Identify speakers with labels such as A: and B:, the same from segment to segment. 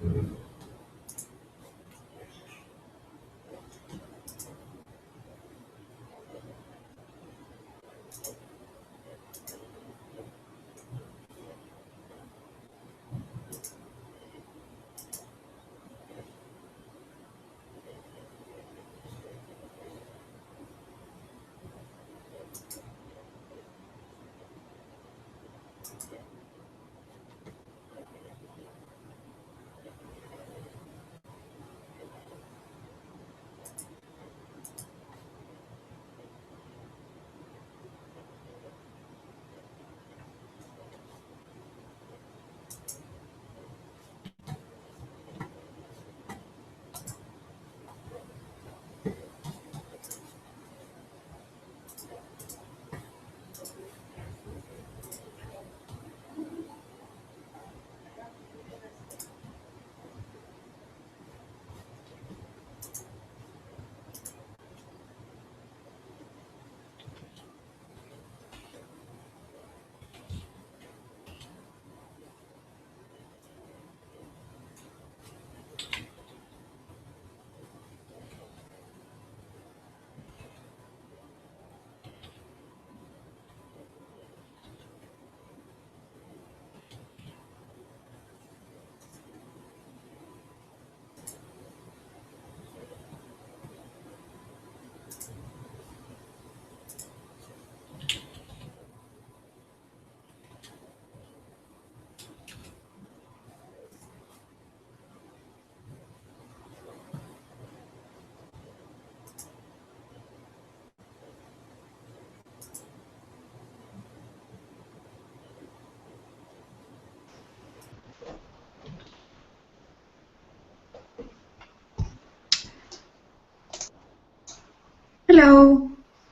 A: Hello.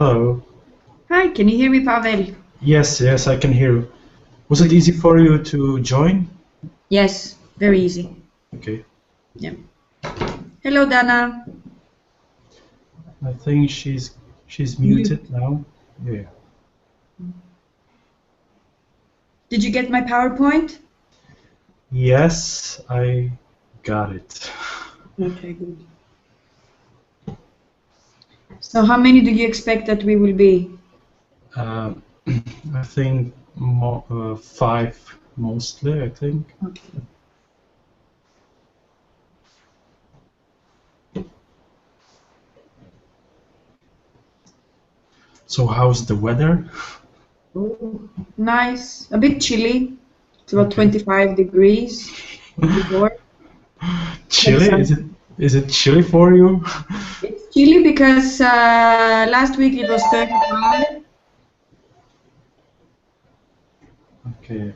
B: Hello.
A: Hi, can you hear me, Pavel?
B: Yes, I can hear you. Was it easy for you to join?
A: Yes, very easy.
B: Okay.
A: Yeah. Hello, Dana.
B: I think she's muted now. Yeah.
A: Did you get my PowerPoint?
B: Yes, I got it.
A: Okay, good. So how many do you expect that we will be?
B: I think 5 mostly, I think.
A: Okay.
B: So how's the weather?
A: Oh, nice. A bit chilly. It's about
B: Okay.
A: 25 degrees, 24.
B: Chilly? Is it chilly for you?
A: It's chilly because last week it was 35.
B: Okay.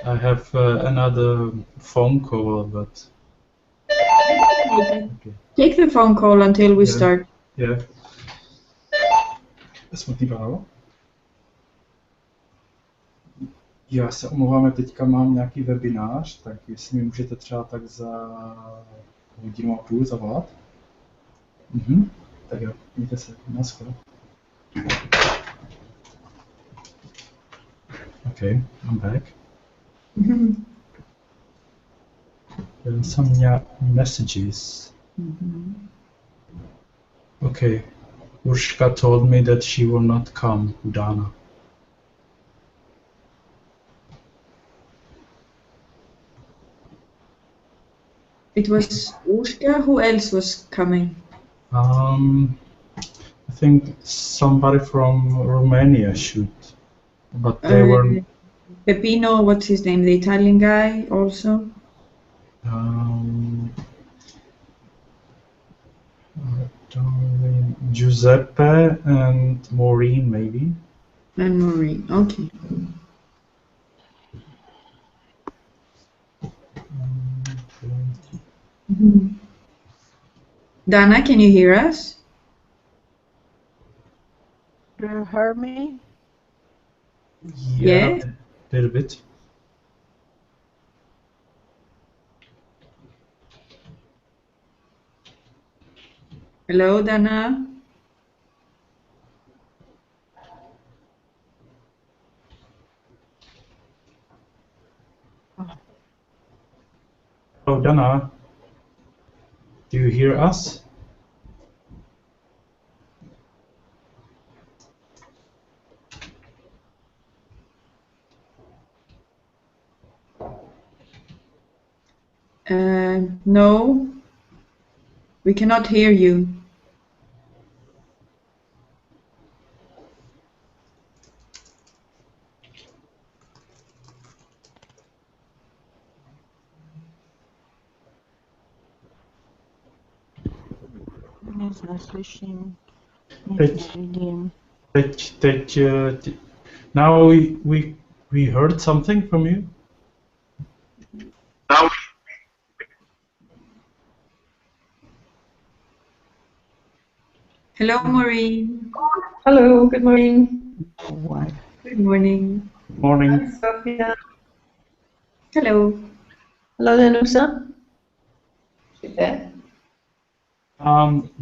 B: I have another phone call, but okay.
A: Take the phone call until we start.
B: Yeah. Smutný právo. Já se omlouvám, teďka mám nějaký webinář, tak jestli mi můžete třeba tak za 1,5 hodiny zavolat. Tak jo, mějte se, naschle. Okay, I'm back. There are some messages. Okay, Urshka told me that she will not come, Dana.
A: It was Ushka. Who else was coming?
B: I think somebody from Romania should, but they were.
A: Pepino, what's his name? The Italian guy also?
B: Giuseppe and Maureen, maybe.
A: And Maureen, okay. Dana, can you hear us?
C: Do you hear me?
B: Yeah, a little bit.
A: Hello, Dana.
B: Hello, Dana. Do you hear us?
A: No, we cannot hear you.
C: Не знаю, слышим.
B: Teď, now we heard something from you.
A: Hello, Maureen.
D: Hello, good morning.
A: Good morning.
B: Morning.
D: Hi, Sophia.
A: Hello.
D: Hello, Danusa. She's there.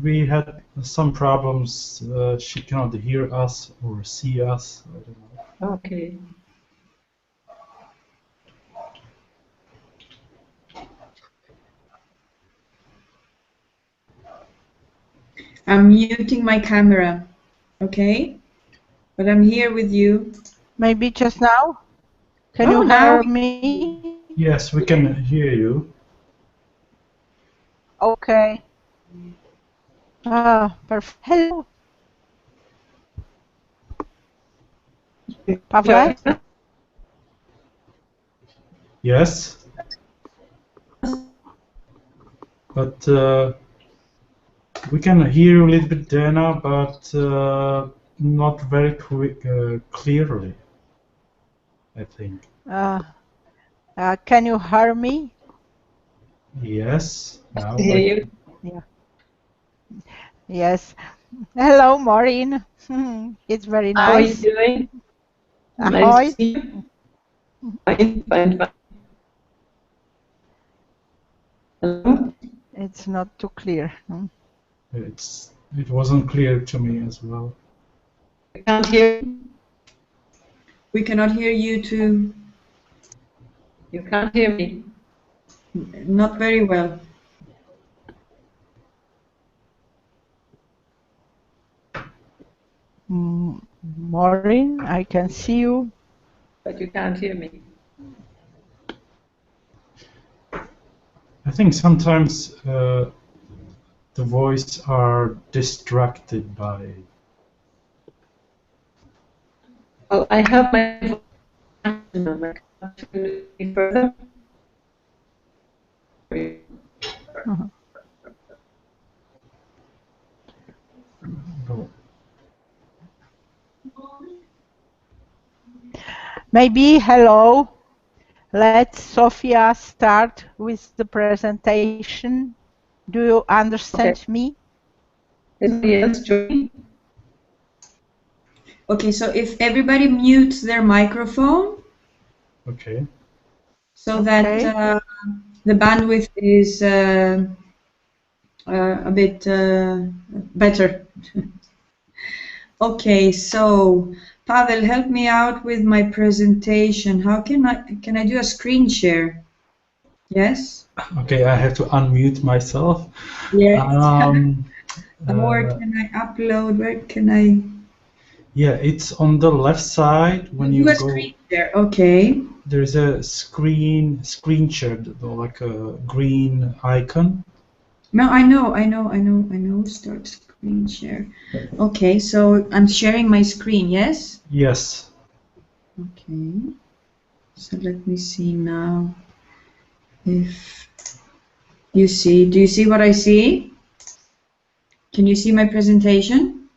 B: We had some problems. She cannot hear us or see us. I don't know.
D: Okay.
A: I'm muting my camera, okay? But I'm here with you.
C: Maybe just now? Can
A: Oh,
C: you
A: now
C: hear
A: we-
C: me?
B: Yes, we can hear you.
C: Okay. Perfect. Hello. Pavle?
B: Yes. But we can hear a little bit, Dana, but not very clearly, I think.
C: Can you hear me?
B: Yes. Now
D: I hear you.
C: Yeah. Yes. Hello, Maureen. It's very
D: How are you
C: nice.
D: doing? Nice
C: Ahoy.
D: to see you. Fine, fine, fine. Hello?
C: It's not too clear.
B: it wasn't clear to me as well.
D: I can't hear you.
A: we cannot hear you too.
D: You can't hear me.
A: Not very well.
C: Maureen, I can see you.
D: But you can't hear me.
B: I think sometimes the voice are distracted by.
D: Well, I have my voice. I can't turn it any further.
C: Maybe hello. Let Sophia start with the presentation. Do you understand me?
D: Yes, join.
A: Okay, so if everybody mutes their microphone,
B: Okay.
A: so that the bandwidth is a bit better. Okay, so Pavel, help me out with my presentation. How can I do a screen share? Yes?
B: Okay, I have to unmute myself.
A: Yes. Or
B: Uh,
A: can I upload? Where can I?
B: Yeah, it's on the left side when you
A: Do a
B: go.
A: screen share. Okay.
B: There's a screen share, like a green icon.
A: No, I know. Start screen share. Okay, so I'm sharing my screen, yes?
B: Yes.
A: Okay. So let me see now if you see. Do you see what I see? Can you see my presentation?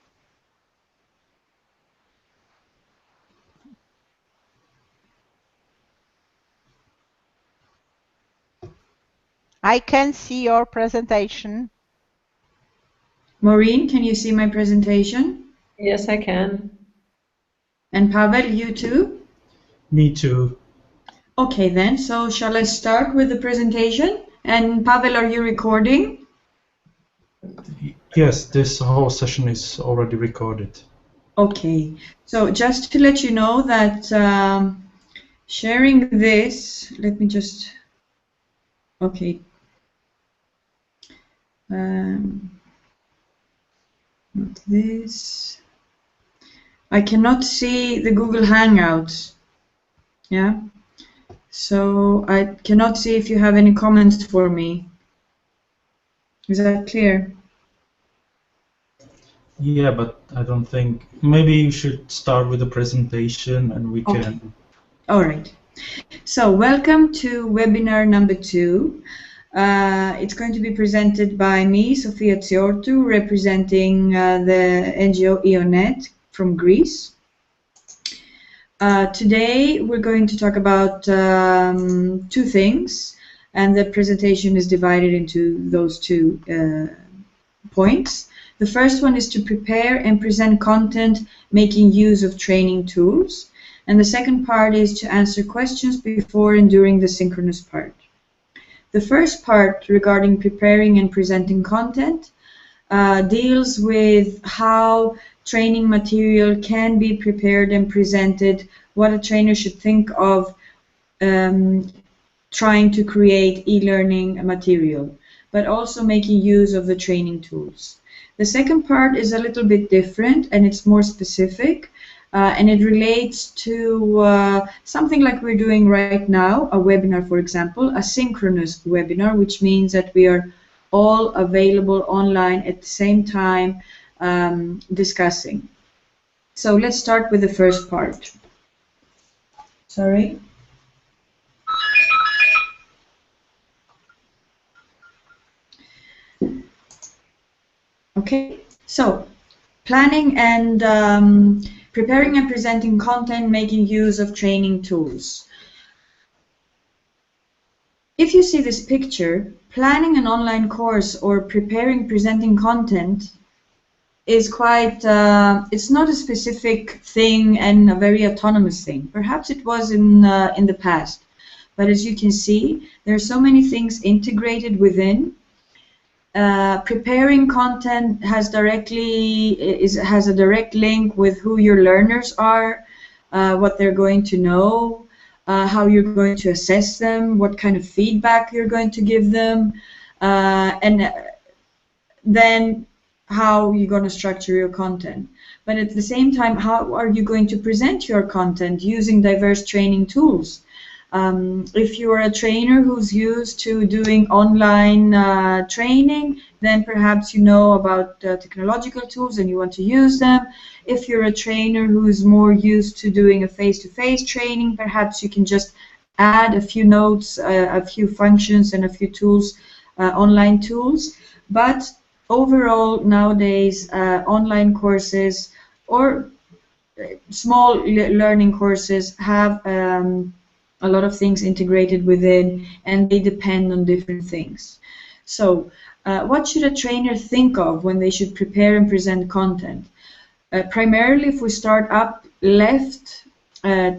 C: I can see your presentation.
A: Maureen, can you see my presentation?
D: Yes, I can.
A: And Pavel, you too?
B: Me too.
A: Okay then, so shall I start with the presentation? And Pavel, are you recording?
B: Yes, this whole session is already recorded.
A: Okay, so just to let you know that sharing this, let me just, okay, Not this. I cannot see the Google Hangouts. Yeah. So I cannot see if you have any comments for me. Is that clear?
B: Yeah, but I don't think. Maybe you should start with the presentation and we
A: Okay.
B: can.
A: All right. So welcome to webinar number 2. It's going to be presented by me, Sofia Tsiortu, representing the NGO EONET from Greece. Today we're going to talk about 2 things, and the presentation is divided into those 2 points. The first one is to prepare and present content making use of training tools. And the second part is to answer questions before and during the synchronous part. The first part, regarding preparing and presenting content, deals with how training material can be prepared and presented, what a trainer should think of trying to create e-learning material, but also making use of the training tools. The second part is a little bit different and it's more specific, and it relates to something like we're doing right now, a webinar, for example, a synchronous webinar, which means that we are all available online at the same time discussing. So let's start with the first part. Sorry. Okay, so planning and preparing and presenting content, making use of training tools. If you see this picture, planning an online course or preparing, presenting content is quite, it's not a specific thing and a very autonomous thing. Perhaps it was in the past, but as you can see, there are so many things integrated within. Preparing content has a direct link with who your learners are, what they're going to know, how you're going to assess them, what kind of feedback you're going to give them, and then how you're going to structure your content. But at the same time, how are you going to present your content using diverse training tools? If you're a trainer who's used to doing online training, then perhaps you know about technological tools and you want to use them. If you're a trainer who's more used to doing a face-to-face training, perhaps you can just add a few notes, a few functions and a few tools, online tools. But overall, nowadays, online courses or small learning courses have a lot of things integrated within, and they depend on different things. So what should a trainer think of when they should prepare and present content? Primarily, if we start up left,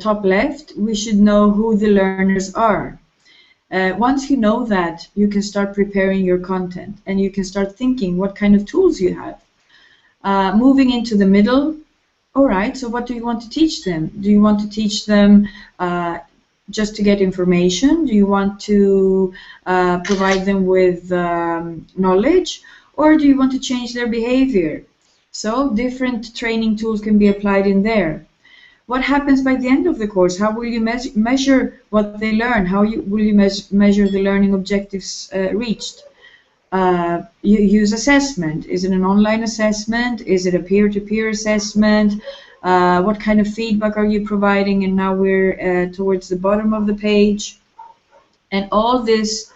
A: top left, we should know who the learners are. Once you know that, you can start preparing your content and you can start thinking what kind of tools you have. Moving into the middle, all right, so what do you want to teach them? Do you want to teach them just to get information? Do you want to provide them with knowledge, or do you want to change their behavior? So different training tools can be applied in there. What happens by the end of the course? How will you measure what they learn? How will you measure the learning objectives reached? You use assessment. Is it an online assessment? Is it a peer-to-peer assessment? What kind of feedback are you providing? And now we're towards the bottom of the page. And all this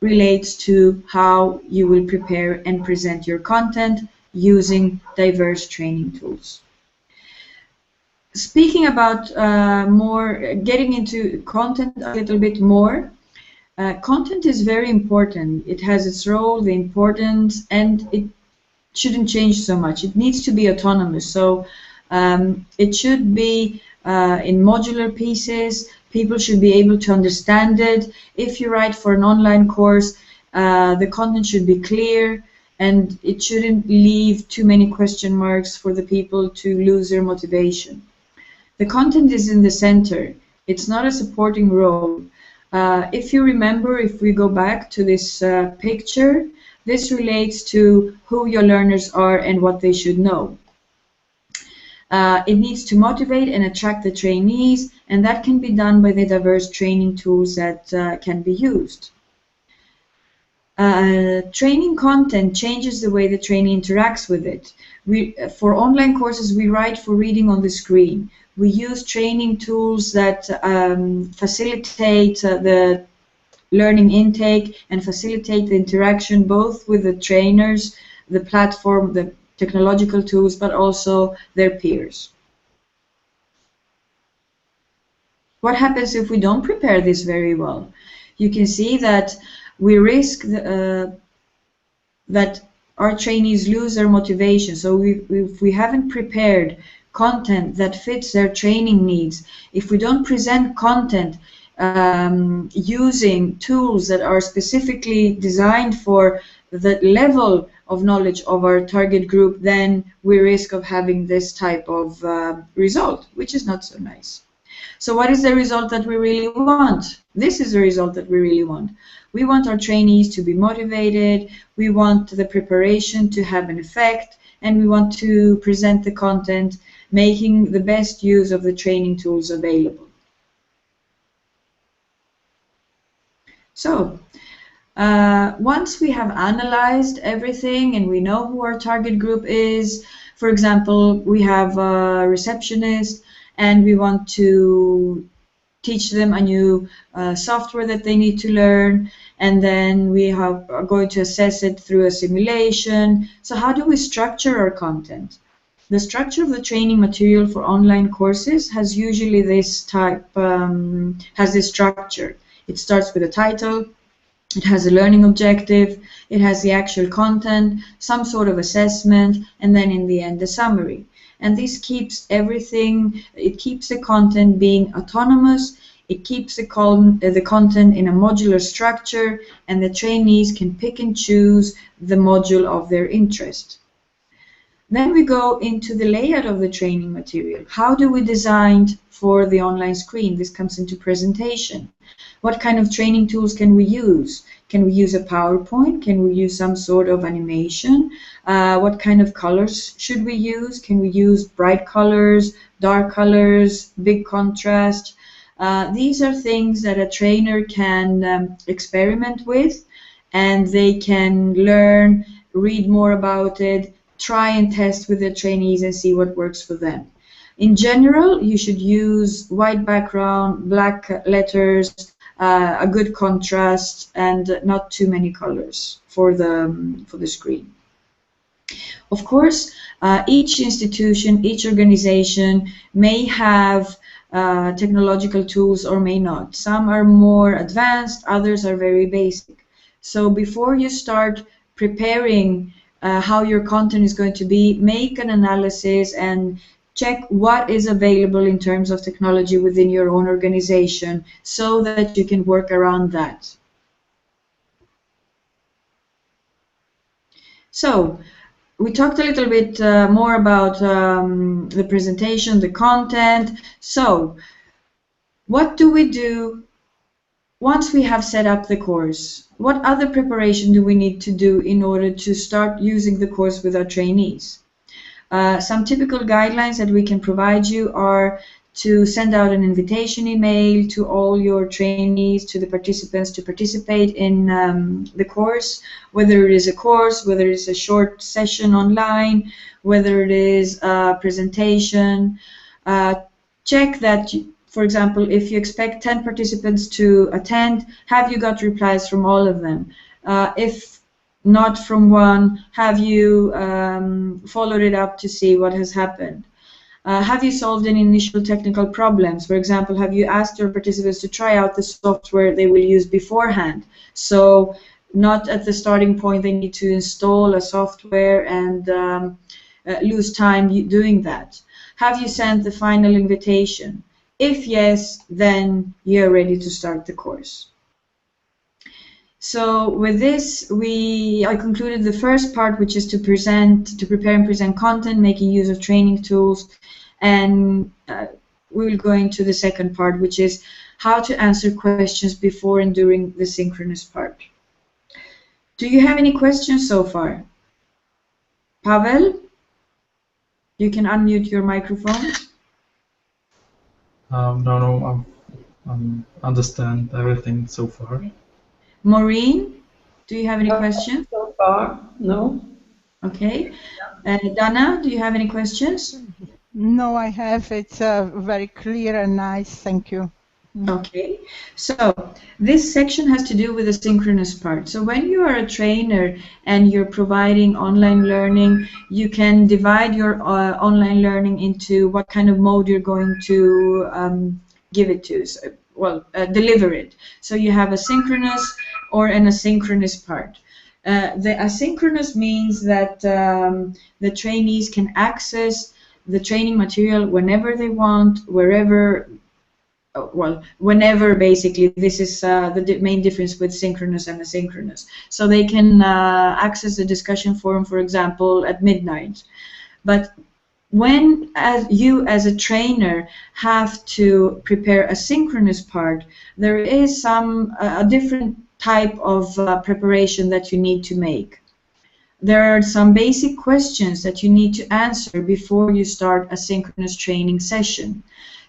A: relates to how you will prepare and present your content using diverse training tools. Speaking about getting into content a little bit more, content is very important. It has its role, the importance, and it shouldn't change so much. It needs to be autonomous. So it should be in modular pieces. People should be able to understand it. If you write for an online course, the content should be clear, and it shouldn't leave too many question marks for the people to lose their motivation. The content is in the center. It's not a supporting role. If you remember, if we go back to this picture, This relates to who your learners are and what they should know. It needs to motivate and attract the trainees, and that can be done by the diverse training tools that can be used. Training content changes the way the trainee interacts with it. For online courses, we write for reading on the screen. We use training tools that facilitate the learning intake and facilitate the interaction both with the trainers, the platform, the technological tools, but also their peers. What happens if we don't prepare this very well? You can see that we risk that our trainees lose their motivation. So if we haven't prepared content that fits their training needs, if we don't present content using tools that are specifically designed for the level of knowledge of our target group, then we risk of having this type of result, which is not so nice. So what is the result that we really want? This is the result that we really want. We want our trainees to be motivated, we want the preparation to have an effect, and we want to present the content making the best use of the training tools available. So, once we have analyzed everything and we know who our target group is, for example, we have a receptionist and we want to teach them a new software that they need to learn, and then we are going to assess it through a simulation. So how do we structure our content? The structure of the training material for online courses has usually this type, has this structure. It starts with a title, it has a learning objective, it has the actual content, some sort of assessment, and then in the end a summary. And this keeps everything, it keeps the content being autonomous, it keeps the content in a modular structure, and the trainees can pick and choose the module of their interest. Then we go into the layout of the training material. How do we design for the online screen? This comes into presentation. What kind of training tools can we use? Can we use a PowerPoint? Can we use some sort of animation? What kind of colors should we use? Can we use bright colors, dark colors, big contrast? These are things that a trainer can experiment with, and they can learn, read more about it, try and test with the trainees and see what works for them. In general, you should use white background, black letters, a good contrast, and not too many colors for the screen. Of course, each institution, each organization may have technological tools or may not. Some are more advanced, others are very basic. So before you start preparing how your content is going to be, make an analysis and check what is available in terms of technology within your own organization so that you can work around that. So, we talked a little bit more about the presentation, the content. So, what do we do once we have set up the course? What other preparation do we need to do in order to start using the course with our trainees? Some typical guidelines that we can provide you are to send out an invitation email to all your trainees, to the participants, to participate in the course, whether it is a course, whether it's a short session online, whether it is a presentation. Check that, for example, if you expect 10 participants to attend, have you got replies from all of them? If not from one, have you followed it up to see what has happened? Have you solved any initial technical problems? For example, have you asked your participants to try out the software they will use beforehand? So not at the starting point they need to install a software and lose time doing that. Have you sent the final invitation? If yes, then you're ready to start the course. So with this, I concluded the first part, which is to prepare and present content, making use of training tools, and we will go into the second part, which is how to answer questions before and during the synchronous part. Do you have any questions so far? Pavel, you can unmute your microphone.
B: No, I'm understand everything so far.
A: Maureen, do you have any questions?
D: So far, no.
A: Okay. Dana, do you have any questions?
C: No, I have. It's very clear and nice. Thank you.
A: Okay, so this section has to do with the synchronous part. So when you are a trainer and you're providing online learning, you can divide your online learning into what kind of mode you're going to give it to, so, deliver it. So you have a synchronous or an asynchronous part. The asynchronous means that the trainees can access the training material whenever they want, wherever. Whenever, basically. This is the main difference with synchronous and asynchronous. So they can access the discussion forum, for example, at midnight. But when you as a trainer have to prepare a synchronous part, there is a different type of preparation that you need to make. There are some basic questions that you need to answer before you start a synchronous training session.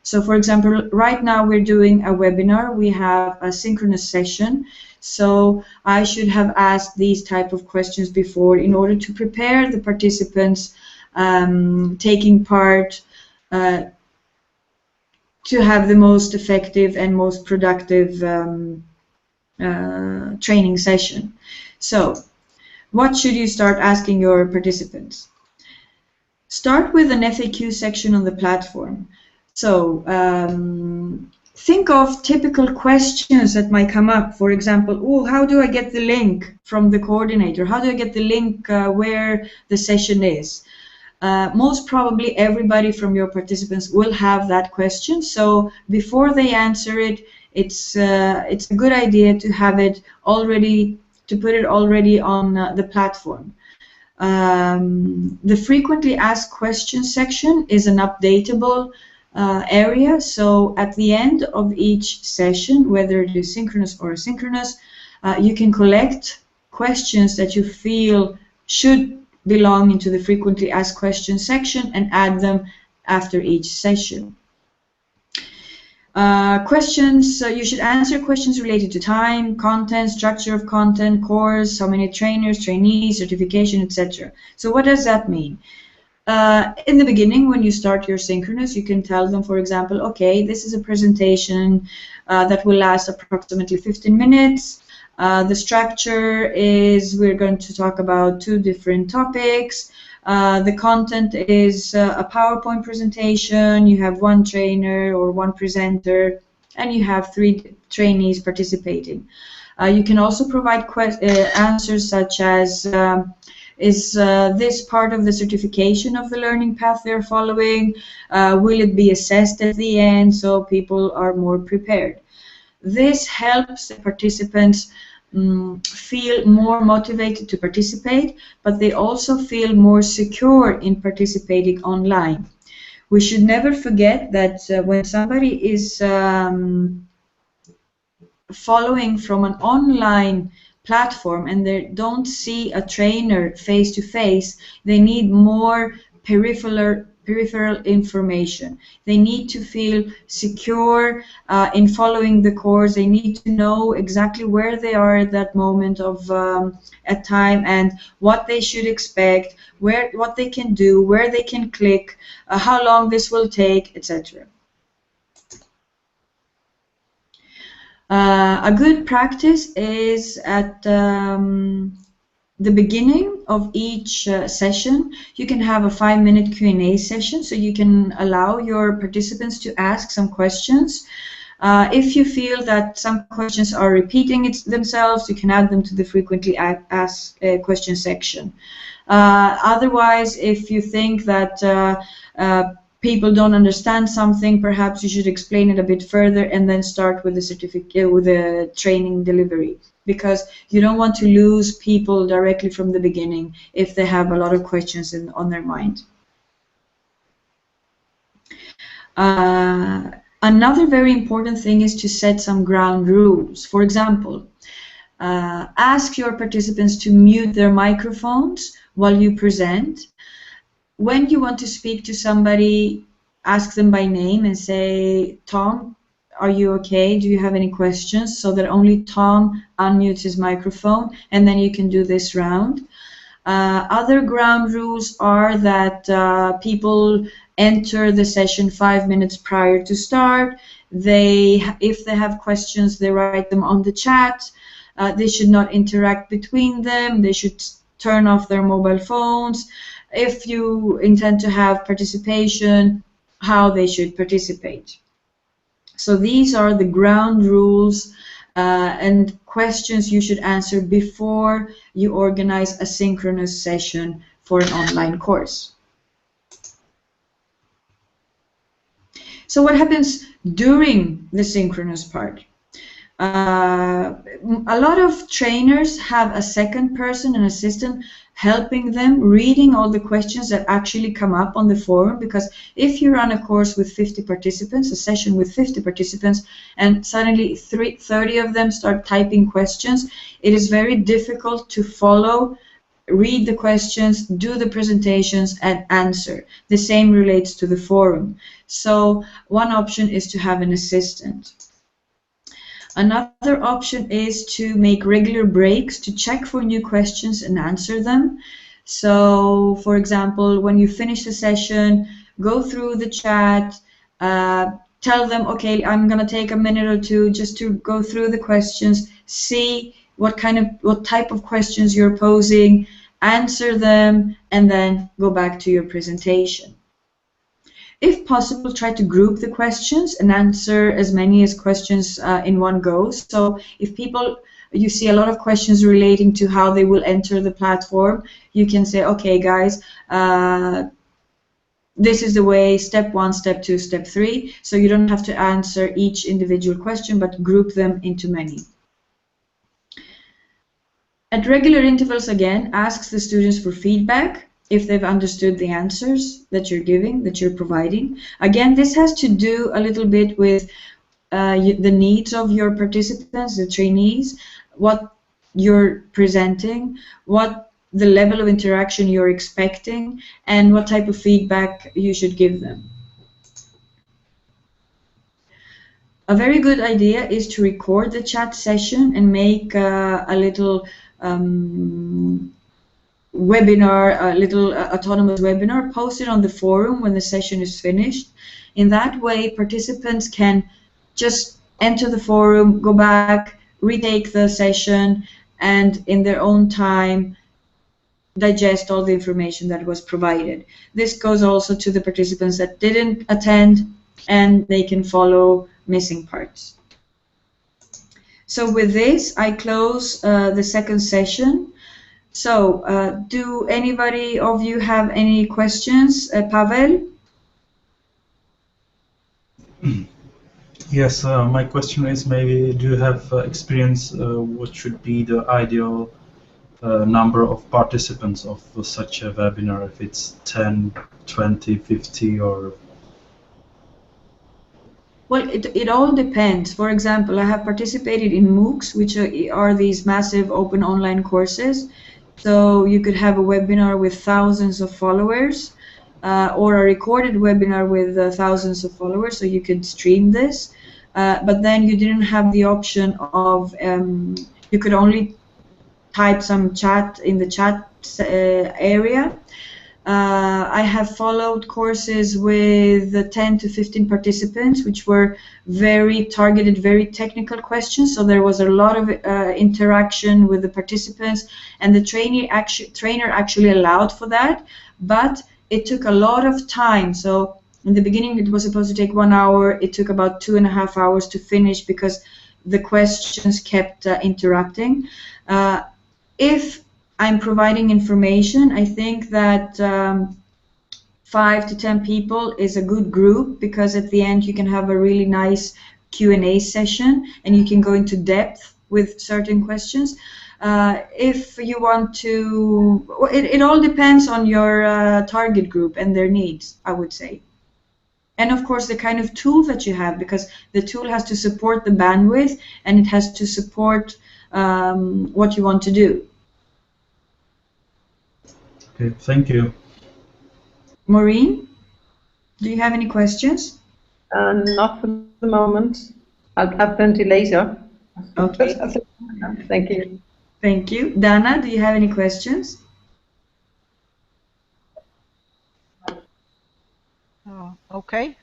A: So, for example, right now we're doing a webinar. We have a synchronous session. So I should have asked these type of questions before in order to prepare the participants taking part to have the most effective and most productive training session. So, what should you start asking your participants? Start with an FAQ section on the platform. So think of typical questions that might come up. For example, oh, how do I get the link from the coordinator? How do I get the link where the session is? Most probably everybody from your participants will have that question. So before they answer it, it's a good idea to have it already, to put it already on the platform. The frequently asked questions section is an updatable area. So at the end of each session, whether it is synchronous or asynchronous, you can collect questions that you feel should belong into the frequently asked questions section and add them after each session. Questions, you should answer questions related to time, content, structure of content, course, how many trainers, trainees, certification, etc. So what does that mean? In the beginning, when you start your synchronous, you can tell them, for example, okay, this is a presentation that will last approximately 15 minutes. The structure is we're going to talk about 2 different topics. The content is a PowerPoint presentation. You have 1 trainer or 1 presenter, and you have 3 trainees participating. You can also provide answers such as, is this part of the certification of the learning path they're following? Will it be assessed at the end, so people are more prepared? This helps the participants feel more motivated to participate, but they also feel more secure in participating online. We should never forget that when somebody is following from an online platform and they don't see a trainer face to face, they need more peripheral information. They need to feel secure in following the course. They need to know exactly where they are at that moment of at time and what they should expect, what they can do, where they can click, how long this will take, etc. A good practice is at the beginning of each session, you can have a 5-minute Q&A session, so you can allow your participants to ask some questions. If you feel that some questions are repeating themselves, you can add them to the frequently asked question section. Otherwise, if you think that people don't understand something, perhaps you should explain it a bit further and then start with the certificate, with the training delivery, because you don't want to lose people directly from the beginning if they have a lot of questions on their mind. Another very important thing is to set some ground rules. For example, Ask your participants to mute their microphones while you present. When you want to speak to somebody, ask them by name and say, Tom, are you okay? Do you have any questions? So that only Tom unmutes his microphone, and then you can do this round. Other ground rules are that people enter the session 5 minutes prior to start. If they have questions, they write them on the chat. They should not interact between them. They should turn off their mobile phones. If you intend to have participation, how they should participate. So these are the ground rules and questions you should answer before you organize a synchronous session for an online course. So what happens during the synchronous part? A lot of trainers have a second person, an assistant, helping them reading all the questions that actually come up on the forum, because if you run a course with 50 participants, a session with 50 participants, and suddenly 30 of them start typing questions, it is very difficult to follow, read the questions, do the presentations, and answer. The same relates to the forum. So one option is to have an assistant. Another option is to make regular breaks to check for new questions and answer them. So, for example, when you finish the session, go through the chat, tell them, okay, I'm going to take a minute or two just to go through the questions, see what type of questions you're posing, answer them, and then go back to your presentation. If possible, try to group the questions and answer as many as questions in one go. So if you see a lot of questions relating to how they will enter the platform, you can say, okay, guys, this is the way, step 1, step 2, step 3. So you don't have to answer each individual question, but group them into many. At regular intervals, again, ask the students for feedback if they've understood the answers that you're giving, that you're providing. Again, this has to do a little bit with the needs of your participants, the trainees, what you're presenting, what the level of interaction you're expecting, and what type of feedback you should give them. A very good idea is to record the chat session and make a little webinar, a little autonomous webinar, post it on the forum when the session is finished. In that way, participants can just enter the forum, go back, retake the session, and in their own time digest all the information that was provided. This goes also to the participants that didn't attend, and they can follow missing parts. So with this, I close the second session. So, do anybody of you have any questions? Pavel?
B: Yes, my question is, maybe do you have experience what should be the ideal number of participants of such a webinar, if it's 10, 20, 50, or...
A: Well, it all depends. For example, I have participated in MOOCs, which are these massive open online courses. So you could have a webinar with thousands of followers, or a recorded webinar with thousands of followers, so you could stream this. But then you didn't have the option of, you could only type some chat in the chat area. I have followed courses with 10 to 15 participants, which were very targeted, very technical questions. So there was a lot of interaction with the participants, and the trainer actually allowed for that, but it took a lot of time. So in the beginning, it was supposed to take 1 hour. It took about 2.5 hours to finish because the questions kept interrupting. If I'm providing information, I think that 5 to 10 people is a good group, because at the end you can have a really nice Q&A session and you can go into depth with certain questions. If you want to, it all depends on your target group and their needs, I would say. And of course the kind of tool that you have, because the tool has to support the bandwidth and it has to support what you want to do.
B: Okay, thank you.
A: Maureen, do you have any questions?
D: Not for the moment. I'll have plenty later.
A: Okay.
D: Thank you.
A: Thank you. Dana, do you have any questions?
C: Okay.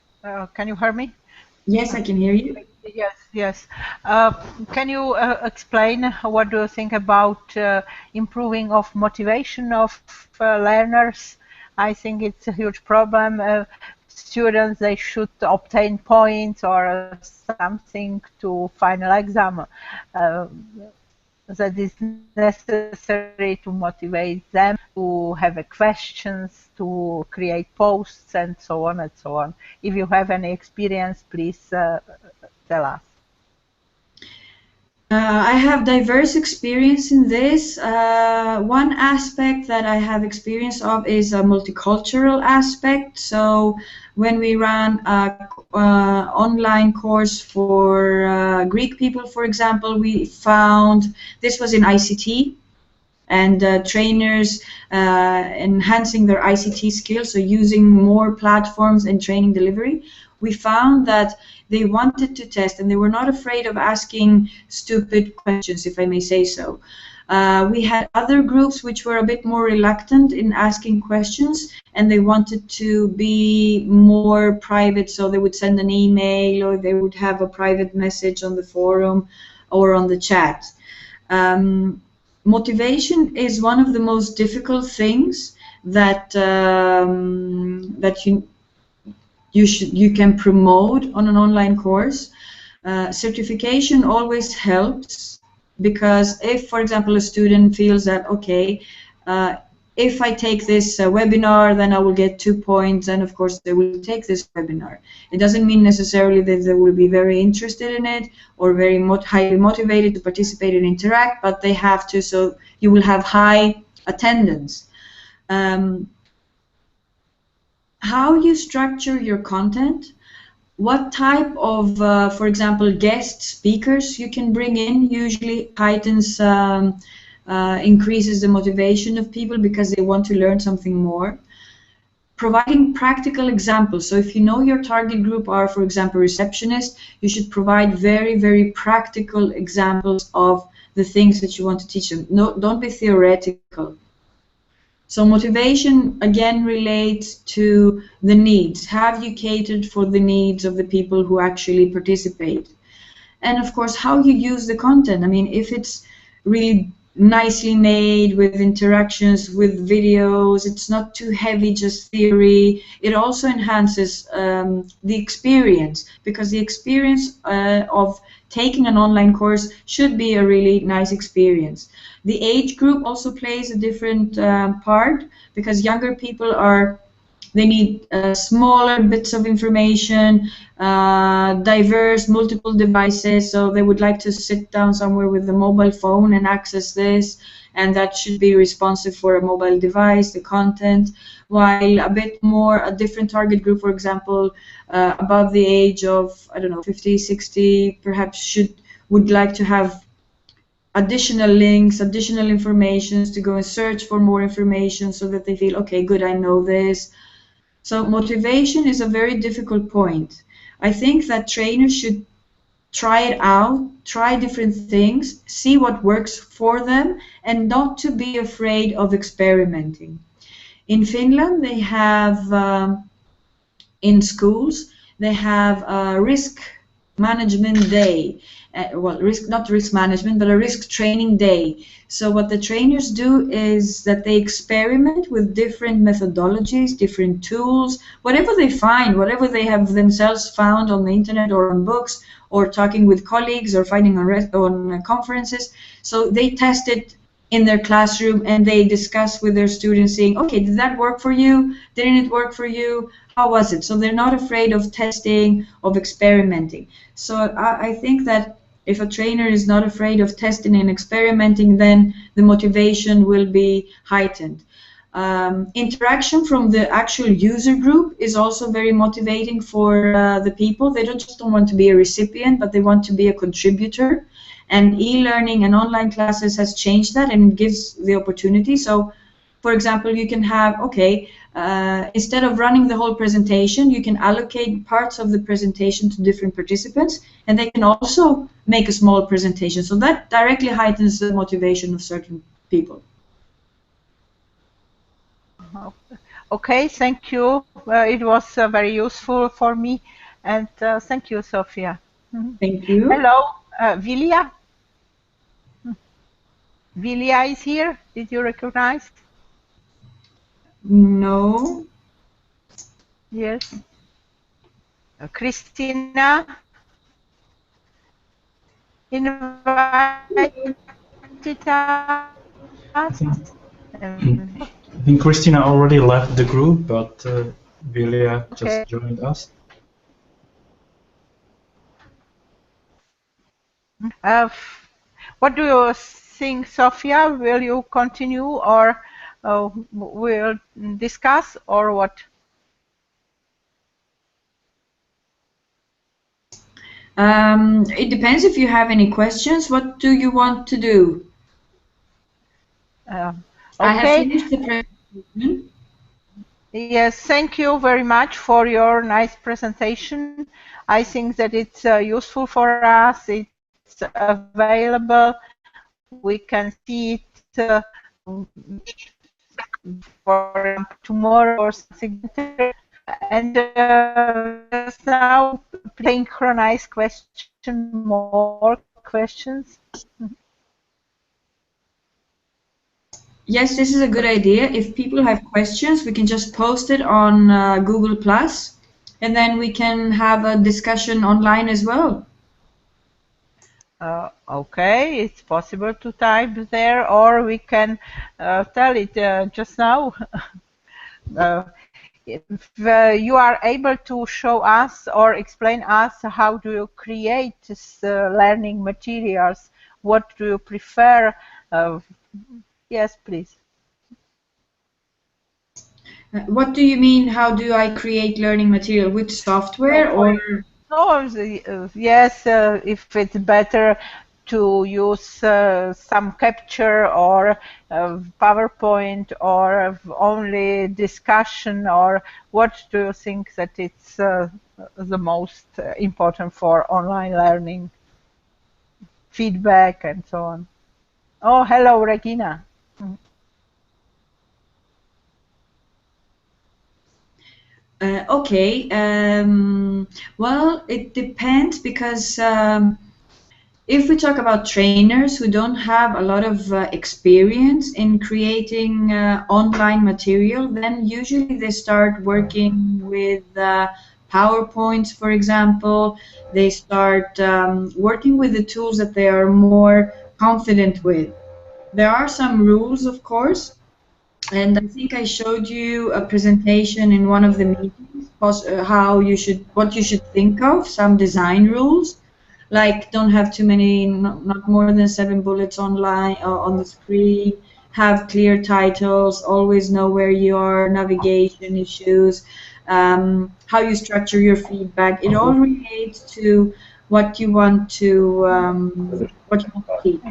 C: Can you hear me?
A: Yes, I can hear you.
C: Yes, yes. Can you explain what do you think about improving of motivation of learners? I think it's a huge problem. Students, they should obtain points or something to final exam. That is necessary to motivate them to have questions, to create posts, and so on and so on. If you have any experience, please tell us.
A: I have diverse experience in this. One aspect that I have experience of is a multicultural aspect. So when we ran a online course for Greek people, for example, we found this was in ICT, and trainers enhancing their ICT skills, so using more platforms and training delivery. We found that they wanted to test, and they were not afraid of asking stupid questions, if I may say so. We had other groups which were a bit more reluctant in asking questions, and they wanted to be more private, so they would send an email or they would have a private message on the forum or on the chat. Motivation is one of the most difficult things that that you can promote on an online course. Certification always helps, because if, for example, a student feels that, okay, if I take this webinar, then I will get 2 points, and of course they will take this webinar. It doesn't mean necessarily that they will be very interested in it or very highly motivated to participate and interact, but they have to, so you will have high attendance. How you structure your content, what type of, for example, guest speakers you can bring in, usually heightens, increases the motivation of people because they want to learn something more. Providing practical examples. So if you know your target group are, for example, receptionists, you should provide very, very practical examples of the things that you want to teach them. No, don't be theoretical. So motivation, again, relates to the needs. Have you catered for the needs of the people who actually participate? And of course, how you use the content. I mean, if it's really nicely made with interactions, with videos, it's not too heavy, just theory. It also enhances the experience, because the experience of taking an online course should be a really nice experience. The age group also plays a different part, because younger people they need smaller bits of information, diverse, multiple devices, so they would like to sit down somewhere with a mobile phone and access this, and that should be responsive for a mobile device, the content, while a different target group, for example, above the age of, I don't know, 50, 60, perhaps would like to have additional links, additional information to go and search for more information so that they feel, okay, good, I know this. So motivation is a very difficult point. I think that trainers should try it out, try different things, see what works for them, and not to be afraid of experimenting. In Finland, they have, in schools, they have a risk management day. Well, not risk management, but a risk training day. So what the trainers do is that they experiment with different methodologies, different tools, whatever they find, whatever they have themselves found on the internet or on books, or talking with colleagues, or finding on conferences. So they test it in their classroom, and they discuss with their students, saying, okay, did that work for you? Didn't it work for you? How was it? So they're not afraid of testing, of experimenting. So I think that if a trainer is not afraid of testing and experimenting, then the motivation will be heightened. Interaction from the actual user group is also very motivating for the people. They don't want to be a recipient, but they want to be a contributor. and e-learning and online classes has changed that and gives the opportunity. So, for example, you can have, okay, instead of running the whole presentation, you can allocate parts of the presentation to different participants, and they can also make a small presentation. So that directly heightens the motivation of certain people.
C: Okay, thank you. It was very useful for me, and thank you, Sophia.
A: Thank you.
C: Hello, Vilja. Vilja is here. Did you recognize?
A: No.
C: Yes. Christina. Invited us.
B: I think Christina already left the group, but Vilja just joined us.
C: What do you think, Sophia? Will you continue, or we'll discuss, or what?
A: It depends if you have any questions. What do you want to do?
C: Okay.
A: I have finished the presentation.
C: Yes, thank you very much for your nice presentation. I think that it's useful for us. It's available. We can see it for example, tomorrow or something. And just now, synchronize question, more questions.
A: Yes, this is a good idea. If people have questions, we can just post it on Google Plus, and then we can have a discussion online as well.
C: Okay, it's possible to type there, or we can tell it just now. If you are able to show us or explain us how do you create this, learning materials, what do you prefer? Yes, please.
A: What do you mean, how do I create learning material? With software or?
C: No, yes, if it's better to use some capture or PowerPoint or only discussion, or what do you think that it's the most important for online learning? Feedback and so on. Oh, hello, Regina.
A: Okay, well, it depends because if we talk about trainers who don't have a lot of experience in creating online material, then usually they start working with PowerPoints, for example. They start working with the tools that they are more confident with. There are some rules, of course, and I think I showed you a presentation in one of the meetings, what you should think of, some design rules, like don't have too many, not more than 7 bullets online on the screen, have clear titles, always know where you are, navigation issues, how you structure your feedback. It all relates to what you want to teach.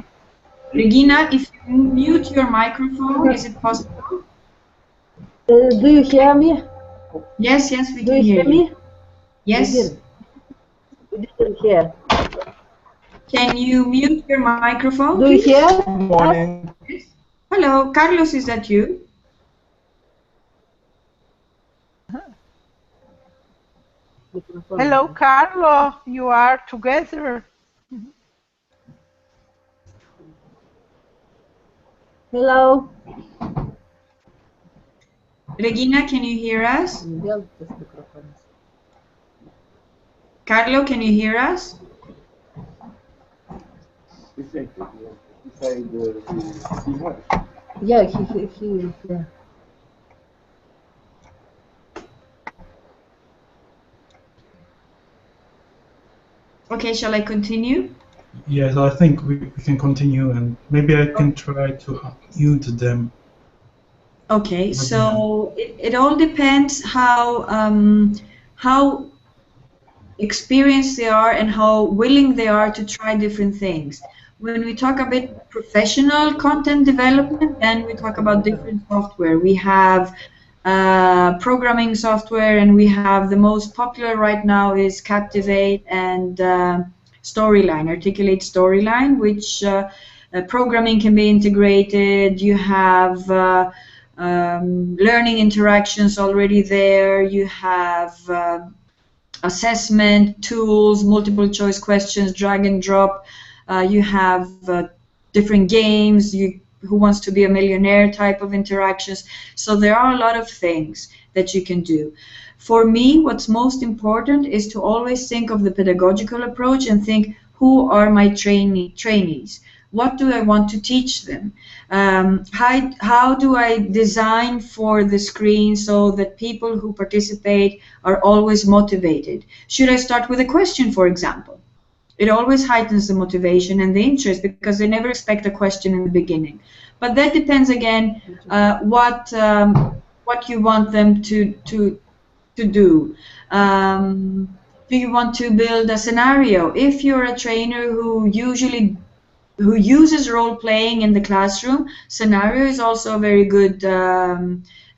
A: Regina, if you mute your microphone, is it possible?
D: Do you hear me?
A: Yes, we
D: Do
A: can
D: you
A: hear
D: hear
A: you.
D: me?
A: Yes.
D: We didn't hear.
A: Can you mute your microphone,
D: Do you
A: please?
D: hear?
B: Good morning.
A: Yes. Hello, Carlos, is that you?
C: Hello, Carlo. You are together.
D: Hello.
A: Regina, can you hear us? Carlo, can you hear us?
D: Yeah, he is there.
A: Okay, shall I continue?
B: Yes, I think we can continue, and maybe I can try to mute them.
A: Okay, so it all depends how experienced they are and how willing they are to try different things. when we talk a bit professional content development, then we talk about different software. We have programming software, and we have the most popular right now is Captivate and Storyline, Articulate Storyline, which programming can be integrated. You have learning interactions already there. You have assessment tools, multiple choice questions, drag and drop. You have different games, who wants to be a millionaire type of interactions. So there are a lot of things that you can do. For me, what's most important is to always think of the pedagogical approach and think, who are my trainees? What do I want to teach them? How do I design for the screen so that people who participate are always motivated? Should I start with a question, for example? It always heightens the motivation and the interest because they never expect a question in the beginning. But that depends again what you want them to do. Do you want to build a scenario? If you're a trainer who uses role playing in the classroom, scenario is also a very good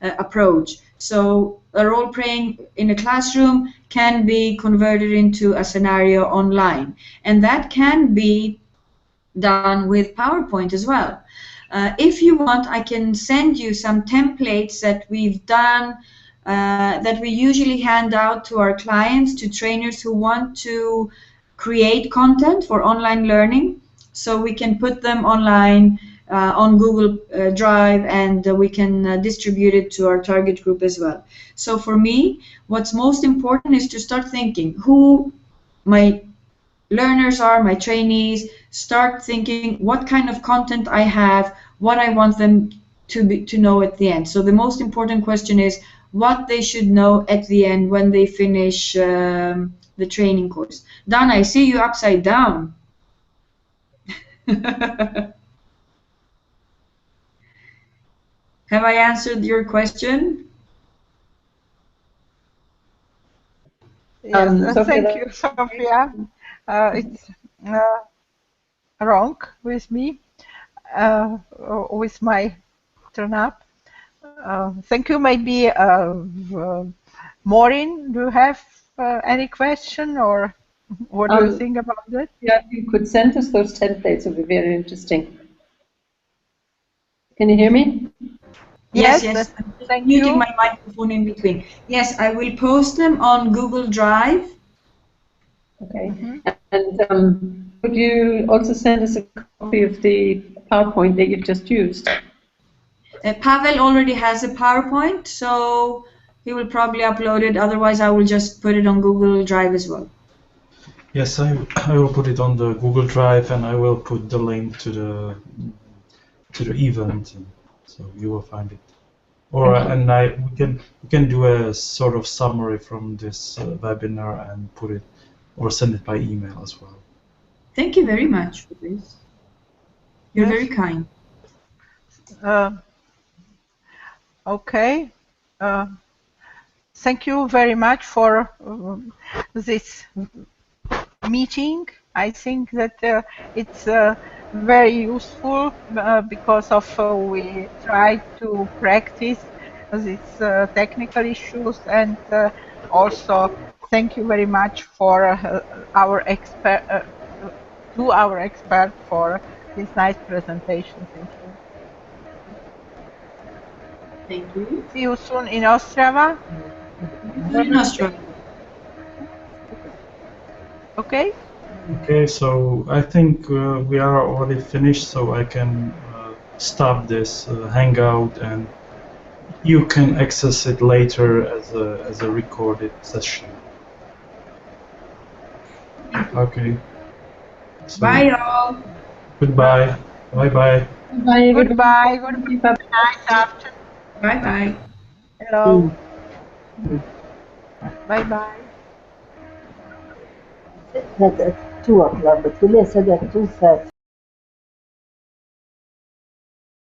A: approach. So a role playing in a classroom can be converted into a scenario online, and that can be done with PowerPoint as well. If you want, I can send you some templates that we've done that we usually hand out to our clients, to trainers who want to create content for online learning. So we can put them online on Google Drive, and we can distribute it to our target group as well. So for me, what's most important is to start thinking who my learners are, my trainees. Start thinking what kind of content I have, what I want them to know at the end. So the most important question is what they should know at the end when they finish the training course. Dan, I see you upside down. Have I answered your question?
C: Yes, thank you, Sophia. It's wrong with me, with my turn up. Thank you. Maybe Maureen, do you have any question, or what do you think about that?
D: Yeah, if you could send us those templates, it would be very interesting. Can you hear me?
A: Yes.
C: Thank
A: Muting
C: you.
A: my microphone in between. Yes, I will post them on Google Drive.
D: Okay. And would you also send us a copy of the PowerPoint that you've just used?
A: Pavel already has a PowerPoint, so he will probably upload it. Otherwise, I will just put it on Google Drive as well.
B: Yes, I will put it on the Google Drive, and I will put the link to the event, so you will find it. Or we can do a sort of summary from this webinar and put it, or send it by email as well.
A: Thank you very much for this. You're very kind.
C: Okay. Thank you very much for this meeting. I think that it's very useful because of we try to practice these technical issues, and also thank you very much for our expert for this nice presentation. Thank you.
A: Thank you.
C: See you soon in Ostrava.
A: In Ostrava.
C: Okay.
B: Okay, so I think we are already finished, so I can stop this Hangout, and you can access it later as a recorded session. Okay. So,
A: bye all.
B: Goodbye. Bye bye.
D: Bye.
C: Goodbye. Good night afternoon.
A: Bye bye.
C: Hello. Bye bye.
E: Hát 2 o'clock, but we listen at 2:30.